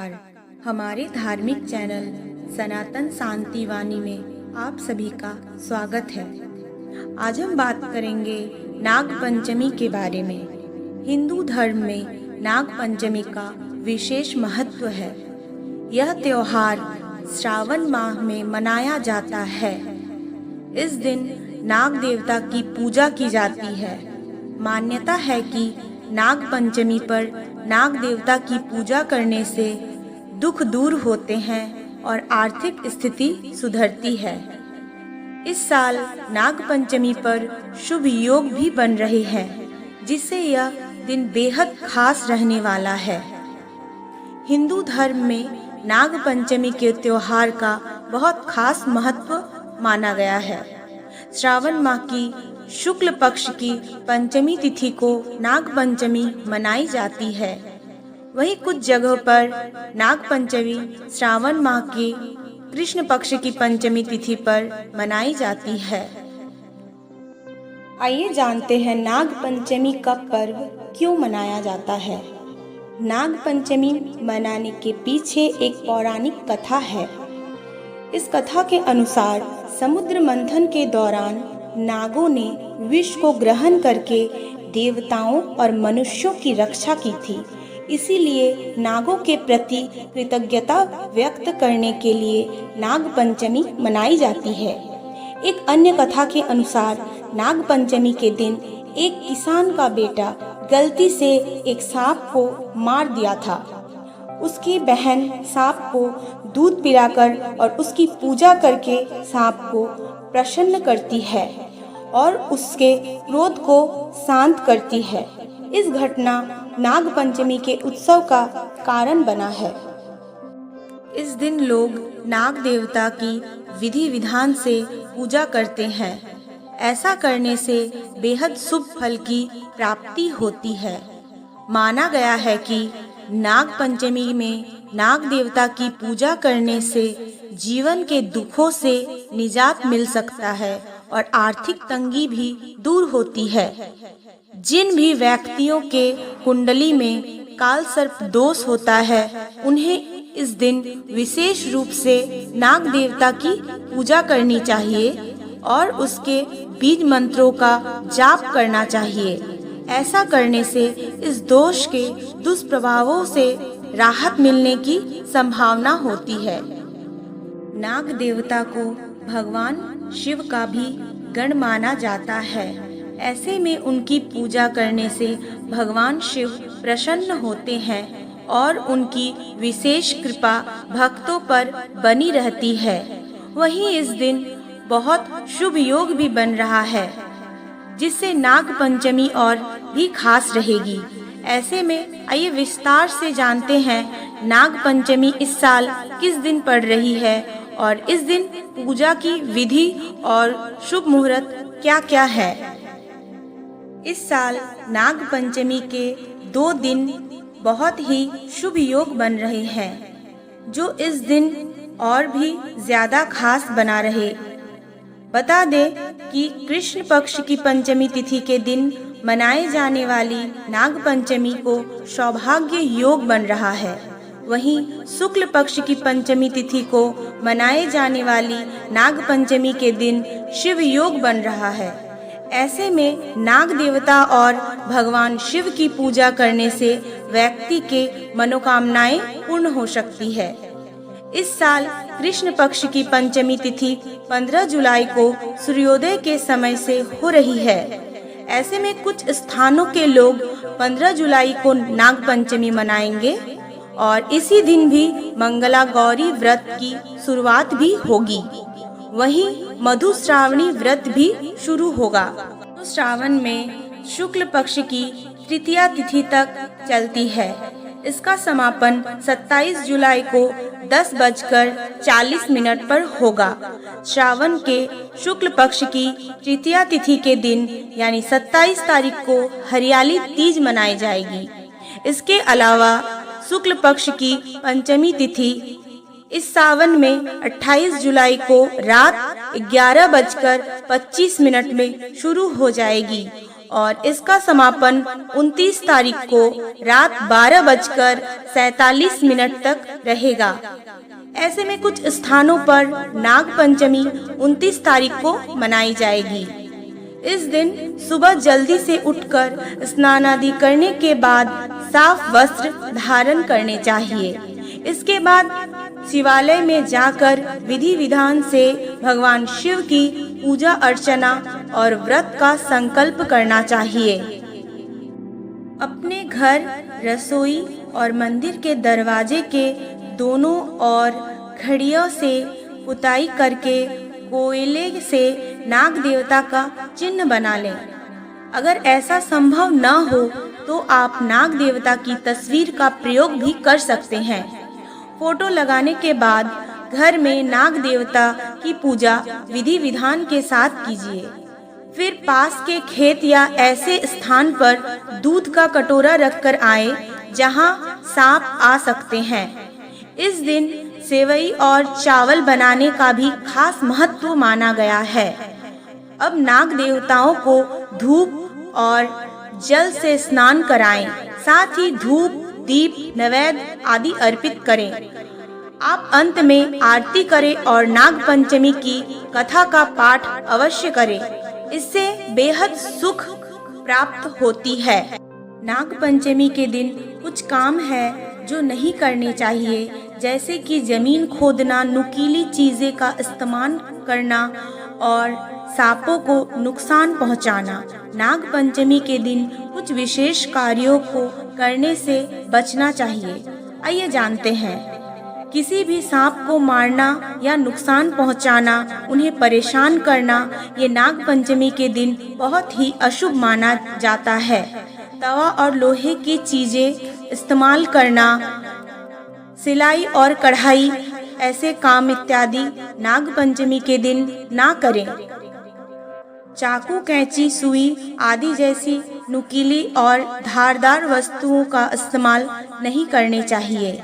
नमस्कार। हमारे धार्मिक चैनल सनातन शांति वाणी में आप सभी का स्वागत है। आज हम बात करेंगे नाग पंचमी के बारे में। हिंदू धर्म में नाग पंचमी का विशेष महत्व है। यह त्योहार श्रावण माह में मनाया जाता है। इस दिन नाग देवता की पूजा की जाती है। मान्यता है कि नाग पंचमी पर नाग देवता की पूजा करने से दुख दूर होते हैं और आर्थिक स्थिति सुधरती है। इस साल नाग पंचमी पर शुभ योग भी बन रहे हैं, जिससे यह दिन बेहद खास रहने वाला है। हिंदू धर्म में नाग पंचमी के त्योहार का बहुत खास महत्व माना गया है। श्रावण माह की शुक्ल पक्ष की पंचमी तिथि को नाग पंचमी मनाई जाती है। वहीं कुछ जगहों पर नाग पंचमी श्रावण माह के कृष्ण पक्ष की पंचमी तिथि पर मनाई जाती है। आइए जानते हैं नाग पंचमी का पर्व क्यों मनाया जाता है। नाग पंचमी मनाने के पीछे एक पौराणिक कथा है। इस कथा के अनुसार समुद्र मंथन के दौरान नागों ने विष को ग्रहण करके देवताओं और मनुष्यों की रक्षा की थी। इसीलिए नागों के प्रति कृतज्ञता व्यक्त करने के लिए नाग पंचमी मनाई जाती है। एक अन्य कथा के अनुसार नाग पंचमी के दिन एक किसान का बेटा गलती से एक सांप को मार दिया था। उसकी बहन सांप को दूध पिलाकर और उसकी पूजा करके सांप को प्रसन्न करती है और उसके क्रोध को शांत करती है। इस घटना नाग पंचमी के उत्सव का कारण बना है। इस दिन लोग नाग देवता की विधि विधान से पूजा करते हैं। ऐसा करने से बेहद शुभ फल की प्राप्ति होती है। माना गया है कि नाग पंचमी में नाग देवता की पूजा करने से जीवन के दुखों से निजात मिल सकता है और आर्थिक तंगी भी दूर होती है। जिन भी व्यक्तियों के कुंडली में काल सर्प दोष होता है, उन्हें इस दिन विशेष रूप से नाग देवता की पूजा करनी चाहिए और उसके बीज मंत्रों का जाप करना चाहिए। ऐसा करने से इस दोष के दुष्प्रभावों से राहत मिलने की संभावना होती है। नाग देवता को भगवान शिव का भी गण माना जाता है। ऐसे में उनकी पूजा करने से भगवान शिव प्रसन्न होते हैं और उनकी विशेष कृपा भक्तों पर बनी रहती है। वहीं इस दिन बहुत शुभ योग भी बन रहा है, जिससे नाग पंचमी और भी खास रहेगी। ऐसे में आइए विस्तार से जानते हैं नाग पंचमी इस साल किस दिन पड़ रही है और इस दिन पूजा की विधि और शुभ मुहूर्त क्या क्या है। इस साल नाग पंचमी के 2 दिन बहुत ही शुभ योग बन रहे हैं, जो इस दिन और भी ज्यादा खास बना रहे। बता दें कि कृष्ण पक्ष की पंचमी तिथि के दिन मनाए जाने वाली नाग पंचमी को सौभाग्य योग बन रहा है। वहीं शुक्ल पक्ष की पंचमी तिथि को मनाए जाने वाली नाग पंचमी के दिन शिव योग बन रहा है। ऐसे में नाग देवता और भगवान शिव की पूजा करने से व्यक्ति के मनोकामनाएं पूर्ण हो सकती है। इस साल कृष्ण पक्ष की पंचमी तिथि 15 जुलाई को सूर्योदय के समय से हो रही है। ऐसे में कुछ स्थानों के लोग 15 जुलाई को नाग पंचमी मनाएंगे और इसी दिन भी मंगला गौरी व्रत की शुरुआत भी होगी। वहीं मधु श्रावणी व्रत भी शुरू होगा। तो श्रावण में शुक्ल पक्ष की तृतीया तिथि तक चलती है। इसका समापन 27 जुलाई को 10:40 पर होगा। श्रावण के शुक्ल पक्ष की तृतीया तिथि के दिन यानी 27 तारीख को हरियाली तीज मनाई जाएगी। इसके अलावा शुक्ल पक्ष की पंचमी तिथि इस सावन में 28 जुलाई को रात 11:25 में शुरू हो जाएगी और इसका समापन 29 तारीख को रात 12:47 तक रहेगा। ऐसे में कुछ स्थानों पर नाग पंचमी 29 तारीख को मनाई जाएगी। इस दिन सुबह जल्दी से उठकर स्नान आदि करने के बाद साफ वस्त्र धारण करने चाहिए। इसके बाद शिवालय में जाकर विधि विधान से भगवान शिव की पूजा अर्चना और व्रत का संकल्प करना चाहिए। अपने घर, रसोई और मंदिर के दरवाजे के दोनों ओर घड़ियों से पुताई करके कोयले से नाग देवता का चिन्ह बना लें। अगर ऐसा संभव न हो तो आप नाग देवता की तस्वीर का प्रयोग भी कर सकते हैं। फोटो लगाने के बाद घर में नाग देवता की पूजा विधि विधान के साथ कीजिए। फिर पास के खेत या ऐसे स्थान पर दूध का कटोरा रखकर आए जहां सांप आ सकते हैं। इस दिन सेवई और चावल बनाने का भी खास महत्व माना गया है। अब नाग देवताओं को धूप और जल से स्नान कराएं, साथ ही धूप, दीप, नैवेद्य आदि अर्पित करें। आप अंत में आरती करें और नाग पंचमी की कथा का पाठ अवश्य करें। इससे बेहद सुख प्राप्त होती है। नाग पंचमी के दिन कुछ काम है जो नहीं करने चाहिए, जैसे कि जमीन खोदना, नुकीली चीजें का इस्तेमाल करना और सांपों को नुकसान पहुंचाना। नाग पंचमी के दिन कुछ विशेष कार्यों को करने से बचना चाहिए। आइए जानते हैं। किसी भी सांप को मारना या नुकसान पहुंचाना, उन्हें परेशान करना, ये नाग पंचमी के दिन बहुत ही अशुभ माना जाता है। तवा और लोहे की चीजें इस्तेमाल करना, सिलाई और कढ़ाई ऐसे काम इत्यादि नाग पंचमी के दिन ना करें। चाकू, कैंची, सुई आदि जैसी नुकीली और धारदार वस्तुओं का इस्तेमाल नहीं करने चाहिए।